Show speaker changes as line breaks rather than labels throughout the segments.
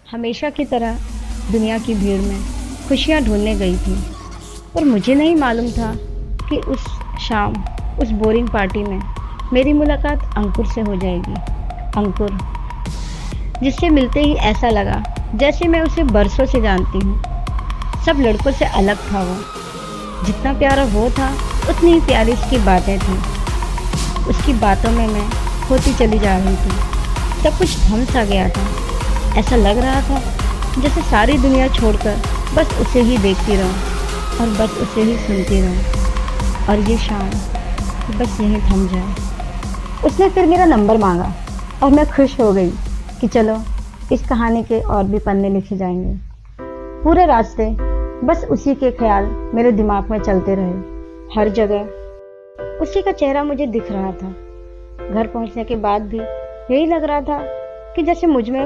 हमेशा की तरह दुनिया की भीड़ में खुशियाँ ढूँढने गई थी, पर मुझे नहीं मालूम था कि उस शाम, उस बोरिंग पार्टी में मेरी मुलाकात अंकुर से हो जाएगी। अंकुर, जिससे मिलते ही ऐसा लगा जैसे मैं उसे बरसों से जानती हूँ। सब लड़कों से अलग था वो। जितना प्यारा वो था, उतनी ही प्यारी उसकी बातें थीं। उसकी बातों में मैं खोती चली जा रही थी। सब कुछ थम सा गया था। ऐसा लग रहा था जैसे सारी दुनिया छोड़कर बस उसे ही देखती रहूं और बस उसे ही सुनती रहूं और ये शाम बस यहीं थम जाए। उसने फिर मेरा नंबर मांगा और मैं खुश हो गई कि चलो इस कहानी के और भी पन्ने लिखे जाएंगे। पूरे रास्ते बस उसी के ख्याल मेरे दिमाग में चलते रहे। हर जगह उसी का चेहरा मुझे दिख रहा था। घर पहुंचने के बाद भी यही लग रहा था कि जैसे मुझ में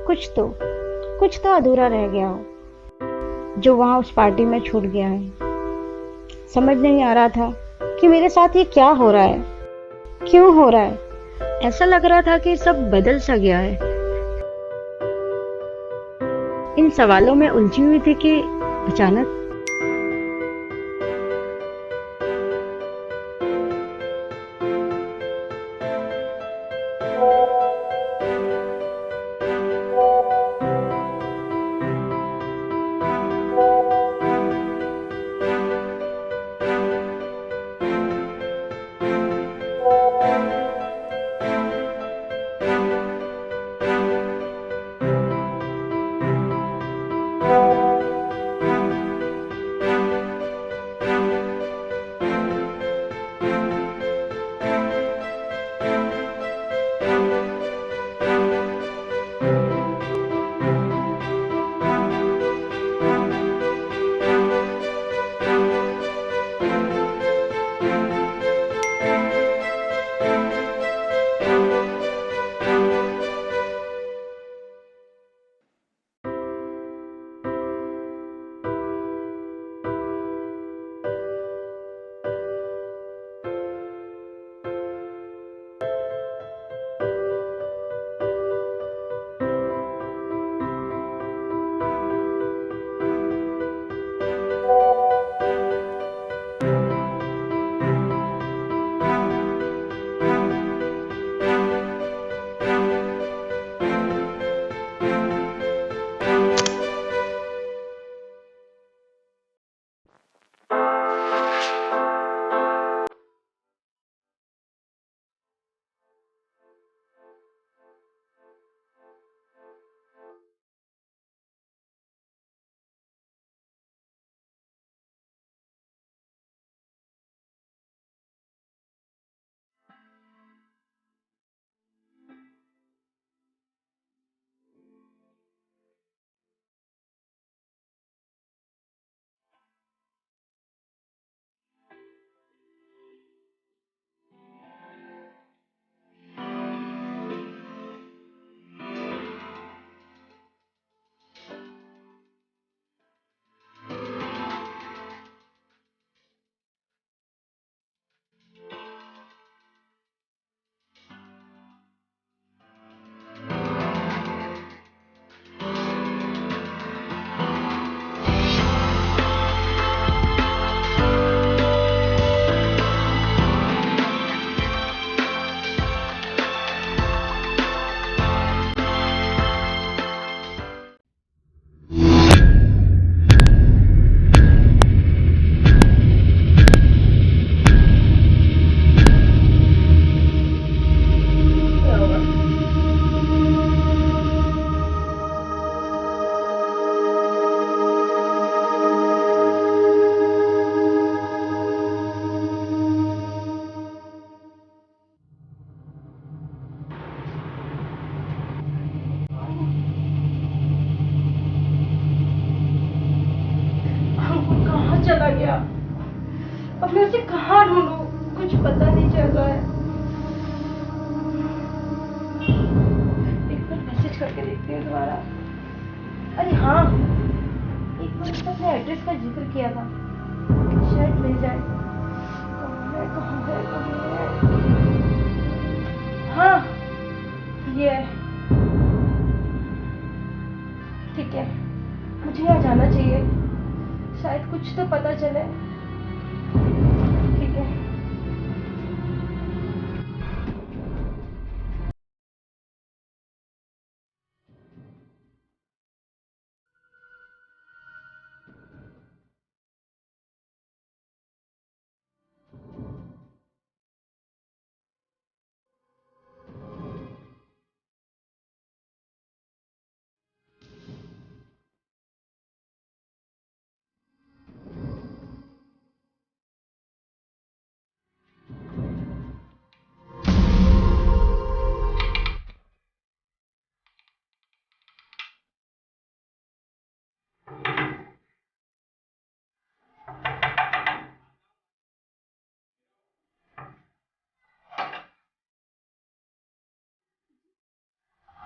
कुछ तो अधूरा रह गया हो, जो वहां उस पार्टी में छूट गया है। समझ नहीं आ रहा था कि मेरे साथ ये क्या हो रहा है, क्यों हो रहा है। ऐसा लग रहा था कि सब बदल सा गया है। इन सवालों में उलझी हुई थी कि अचानक
वो कहाँ चला गया? अब मैं उसे कहाँ ढूंढूं? कुछ पता नहीं चल रहा है। एक बार मैसेज करके देखती हूँ दोबारा। अरे हाँ, एक बार उसने अपने एड्रेस का जिक्र किया था, शायद मिल जाए। कहाँ है? हाँ, ये है। कुछ तो पता चले। ठीक है।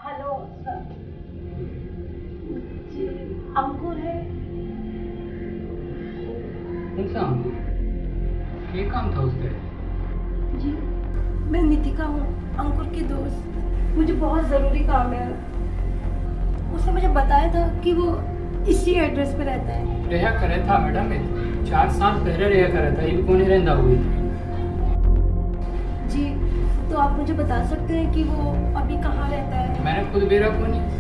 हेलो सर जी, अंकुर है।
कौन सा अंकुर? ये काम था उसका?
जी मैं नितिका हूँ, अंकुर की दोस्त। मुझे बहुत ज़रूरी काम है। उसने मुझे बताया था कि वो इसी एड्रेस पे रहता है।
रेहा करे था मैडम, 4 साल पहले रेहा करे था। ये कौन रहंदा हुई?
जी तो आप मुझे बता सकते हैं कि वो अभी कहाँ रहता है?
मैंने खुद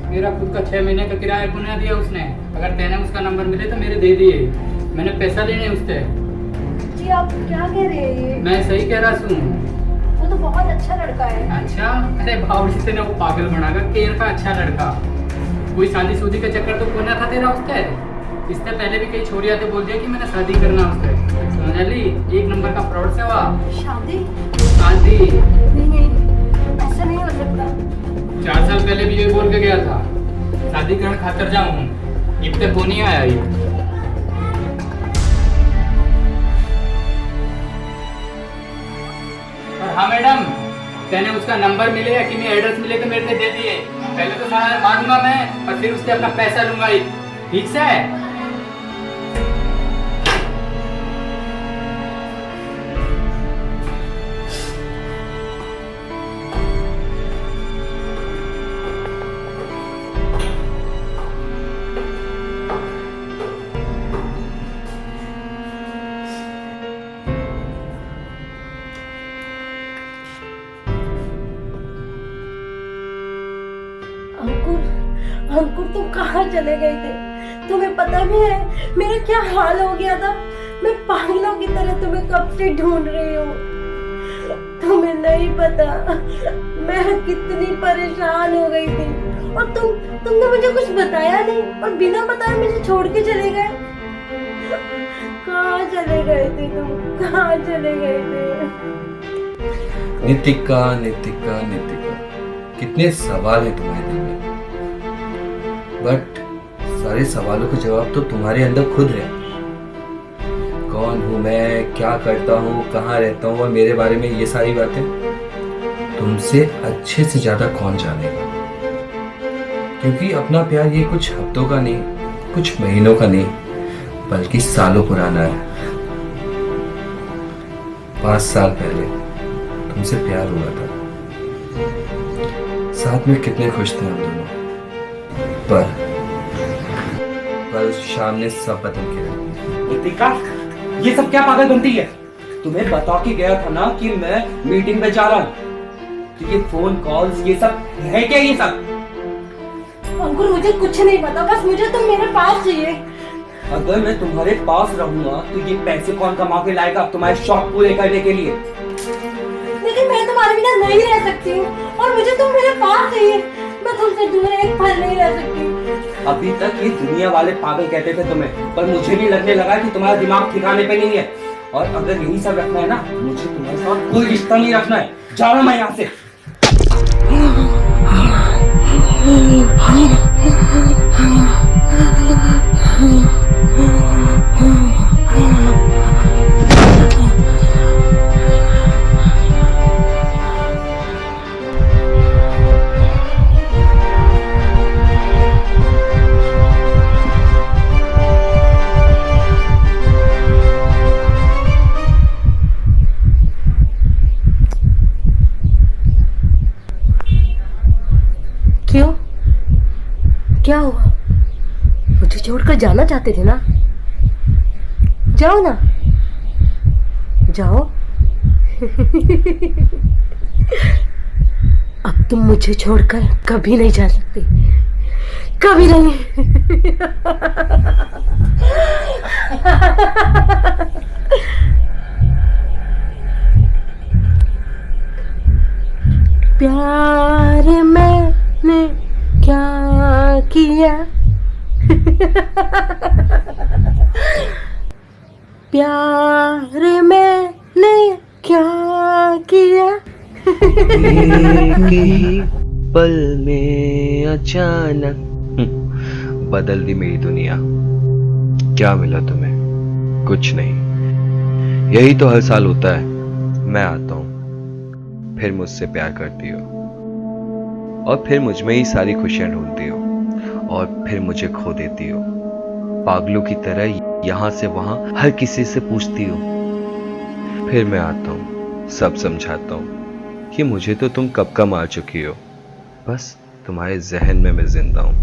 मेरा खुद का 6 महीने का किराया को नहीं दिया उसने। अगर देने उसका नंबर मिले तो मेरे दे दिए। मैंने पैसा लेने उससे।
जी आप क्या कह रहे हैं ये?
मैं सही कह रहा हूँ।
वो तो बहुत अच्छा लड़का है।
अच्छा, अरे बाबू से ना वो पागल बनागा केर का अच्छा लड़का। कोई शादी शुदी का चक्कर तो कोई ना था तेरा उससे। इससे पहले भी कई छोरियां थे, बोल दिया कि मैंने शादी करना उससे। समझ ली? 1 नंबर का फ्रॉड से हुआ।
शादी?
शादी
नहीं, ऐसा नहीं हो सकता।
4 साल पहले भी यही बोल के गया था, शादी करने खातर जाऊँ। अब तक वो नहीं आया ये। और हाँ मैडम, कहने उसका नंबर मिले या कि मेरे एड्रेस मिले तो मेरे को दे दिए। पहले तो सारा मारूंगा मैं और फिर उससे अपना पैसा लूंगा ही। ठीक से?
अंकुर, अंकुर तुम कहाँ चले गए थे? तुम्हें पता भी है मेरा क्या हाल हो गया था? मैं पागलों की तरह तुम्हें कब से ढूंढ रही हूँ। तुम्हें नहीं पता मैं कितनी परेशान हो गई थी। और तुमने मुझे कुछ बताया नहीं और बिना बताए मुझे छोड़ के चले गए। कहाँ चले गए थे तुम? कहाँ चले गए थे?
नितिका नितिका नितिका, कितने सवाल है तुम्हारे दिल में, बट सारे सवालों के जवाब तो तुम्हारे अंदर खुद है। कौन हूँ मैं, क्या करता हूँ, कहाँ रहता हूँ और मेरे बारे में ये सारी बातें तुमसे अच्छे से ज्यादा कौन जानेगा। क्योंकि अपना प्यार ये कुछ हफ्तों का नहीं, कुछ महीनों का नहीं, बल्कि सालों पुराना है। 5 साल पहले तुमसे प्यार हुआ था। साथ में कितने खुश थे हम दोनों, पर उस शाम ने सब बदल के रख दिया।
नितिका, ये सब क्या पागल बनती है? तुम्हें बता के गया था ना कि मैं मीटिंग पे जा रहा हूँ। तो ये फोन कॉल्स ये सब है क्या? ये सब
अंकुर मुझे कुछ नहीं पता, बस मुझे तुम मेरे पास चाहिए।
अगर मैं तुम्हारे पास रहूंगा तो ये पैसे कौन कमा के लाएगा तुम्हारे शौक पूरे करने के लिए?
लेकिन मैं तुम्हारे बिना नहीं रह सकती हूँ और मुझे तुम मेरे पास चाहिए। मैं तुमसे दूर एक पल नहीं रह सकती।
अभी तक ये दुनिया वाले पागल कहते थे तुम्हें, पर मुझे भी लगने लगा कि तुम्हारा दिमाग ठिकाने पे नहीं है। और अगर यही सब रखना है ना, मुझे तुम्हारे साथ कोई रिश्ता नहीं रखना है। जा रहा मैं यहाँ से।
क्यों? क्या हुआ? मुझे छोड़कर जाना चाहते थे ना? जाओ ना, जाओ। अब तुम मुझे छोड़कर कभी नहीं जा सकते, कभी नहीं। प्यार मैंने क्या किया, प्यार मैंने क्या किया।
एक ही पल में अचानक बदल दी मेरी दुनिया। क्या मिला तुम्हें? कुछ नहीं। यही तो हर साल होता है। मैं आता हूँ, फिर मुझसे प्यार करती हो, और फिर मुझ में ही सारी खुशियां ढूंढती हो, और फिर मुझे खो देती हो। पागलों की तरह यहां से वहां हर किसी से पूछती हो। फिर मैं आता हूँ, सब समझाता हूँ कि मुझे तो तुम कब का मार चुकी हो। बस तुम्हारे जहन में मैं जिंदा हूँ।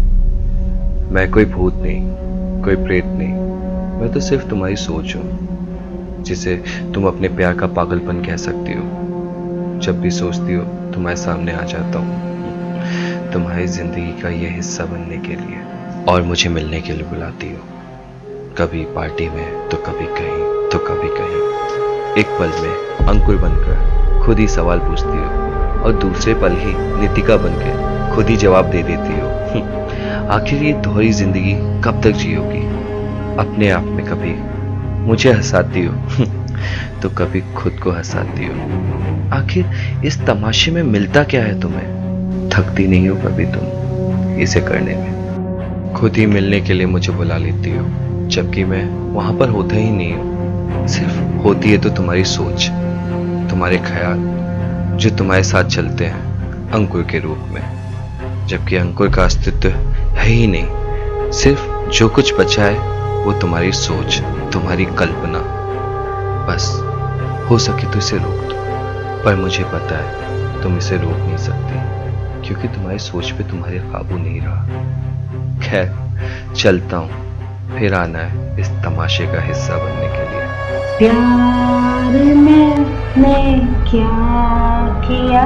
मैं कोई भूत नहीं, कोई प्रेत नहीं, मैं तो सिर्फ तुम्हारी सोच हूँ, जिसे तुम अपने प्यार का पागलपन कह सकती हो। जब भी सोचती हो तुम्हारे सामने आ जाता हूँ, तुम्हारी जिंदगी का यह हिस्सा बनने के लिए, और मुझे मिलने के लिए बुलाती हो। कभी पार्टी में, तो कभी कहीं, तो कभी कहीं। एक पल में अंकुर बनकर खुद ही सवाल पूछती हो, और दूसरे पल ही नितिका बनकर खुद ही जवाब दे देती हो। आखिर ये दोहरी जिंदगी कब तक जियोगी? अपने आप में कभी मुझे हंसाती हो तो कभी खुद को हंसाती हो। आखिर इस तमाशे में मिलता क्या है तुम्हें? थकती नहीं हो कभी तुम इसे करने में? खुद ही मिलने के लिए मुझे बुला लेती हो, जबकि मैं वहां पर होता ही नहीं हूँ। सिर्फ होती है तो तुम्हारी सोच, तुम्हारे ख्याल, जो तुम्हारे साथ चलते हैं अंकुर के रूप में, जबकि अंकुर का अस्तित्व है ही नहीं। सिर्फ जो कुछ बचा है वो तुम्हारी सोच, तुम्हारी कल्पना। बस हो सके तो इसे रोक दो, पर मुझे पता है तुम इसे रोक नहीं सकती, क्योंकि तुम्हारी सोच पे तुम्हारे काबू नहीं रहा। खैर, चलता हूँ, फिर आना है इस तमाशे का हिस्सा बनने के लिए।
प्यार मैंने क्या किया।